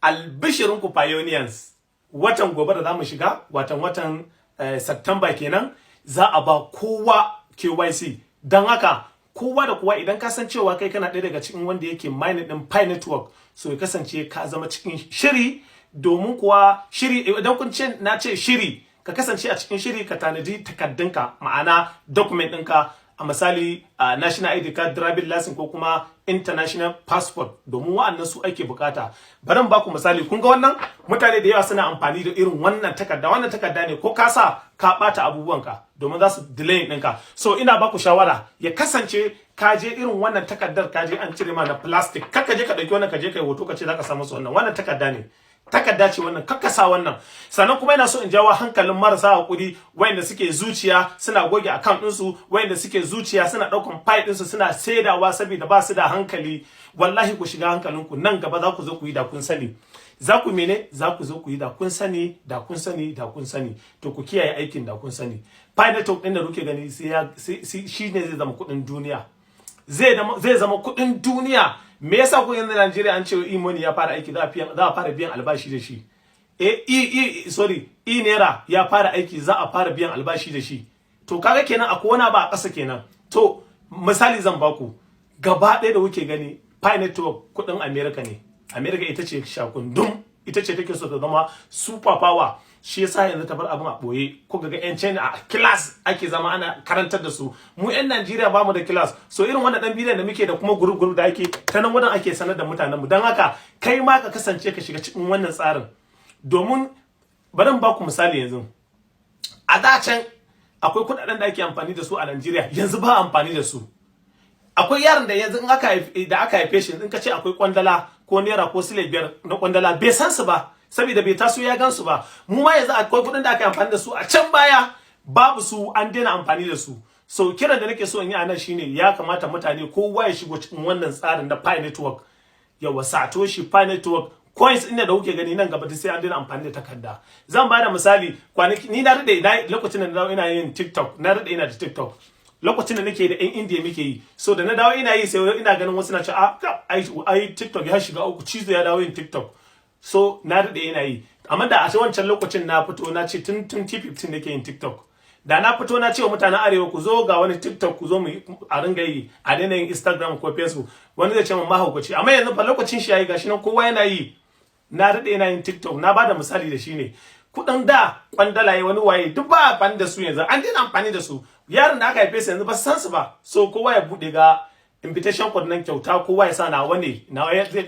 albishirin ku pioneers, watan gobe da zamu shiga watan September kenan, za a ba kowa KYC. Dan haka kowa da kowa idan ka san cewa kai kana ɗaya daga cikin wanda yake mining din Pi network, so ya kasance ka zama cikin shiri. Domin kuwa shiri, idan kun ce na ce shiri, ka kasance a cikin shiri, ka tanadi takaddunka, ma'ana document ɗinka, a misali national ID card, driving license ko kuma international passport, domin wa'annan su ake bukata. Bari mu baku misali, kun ga wannan mutane da yawa suna amfani da irin wannan takarda ne ko ka sa ka bata abubuwanka domin za su delay ɗinka. So ina baku shawara ya kasance ka je irin wannan takardar, ka je an cire ma na plastic, kar ka je ka dauki wannan ka je kai hoto ka ce zaka samu su wannan takarda ne, takarda ce wannan, kakkasa wannan. Sannan kuma ina so in jawo hankalin marasa hakuri, wayanda suke zuciya suna goge account ɗinsu, wayanda suke zuciya suna ɗaukan file ɗinsu suna saidawa saboda ba su da hankali. Wallahi ku shiga hankalinku, nan gaba za ku zo ku yi da kun sani. Za ku mene? Za ku zo ku yi da kun sani, da kun sani, da kun sani. To ku kiyaye aikin da kun sani. Pi network ɗin da kuke gani shi ne zai zama kuɗin duniya. Zai zama kuɗin duniya. Me yasa ku yanzu Najeriya an ce e-money ya fara aiki, za a fara biyan albashi da shi. Naira ya fara aiki, za a fara biyan albashi da shi. To kaga kenan akwai wani ba a ƙasa kenan. To misali zan baku, gaba ɗaya da kuke gani Pi network kuɗin America ne. America ita ce shakundum, ita ce take so ta zama super power. Shi yasa yanzu ta bar abin a boye. Ko ga yan China a class ake zama ana karantar da su. Mu yan Najeriya bamu da class. So irin wannan dan bidiyon da muke da kuma group da ake ta nan wadan ake sanar da mutanen mu. Dan haka kai ma ka kasance ka shiga cikin wannan tsarin. Domin bari mu baku misali yanzu. A da can akwai kudaden da ake amfani da su a Najeriya, yanzu ba amfani da su. Akwai yaron da yanzu in aka haife shi, in ka ce akwai kwandala ko naira ko sile biyar na kwandala, bai san su ba. Saboda bai taso ya gansu ba. Mu ma yanzu akwai kudin da aka amfani da su a can baya, babu su, an daina amfani da su. So kiran da nake so in yi anan shine, ya kamata mutane kowa ya shigo cikin wannan tsarin na Pi network. Yawa Satoshi Pi network coins inda da kuke gani nan gaba sai an daina amfani da takarda. Zan bada misali, kwanaki ni na rade lokacin da na dawo ina yin TikTok, na rade ina da TikTok. Lokacin da nake da yan India muke yi. So da na dawo ina yi sai ina ganin wasu na ce ai TikTok ya shiga uku, cizo ya dawo yin TikTok. So na daɗe yana yi, amma da a wancan lokacin na fito na ce tun T15 nake yin TikTok. Da na fito na ce wa mutanen arewa ku zo ga wani TikTok, ku zo mu a ringa yi, a daina yin Instagram ko Facebook. Wani zai ce min mahaukaci, amma yanzu fa lokacin shi yayi, gashi nan kowa yana yi. Na daɗe yana yin TikTok, na bada misali da shi ne. Kuɗin da kwandalaye wani waye duk ba amfani da su yanzu, an daina amfani da su. Yaron da aka haife su yanzu ba san su ba. So kowa ya buɗe ga invitation code nan kyauta, kowa ya sa nawa ne, nawa zai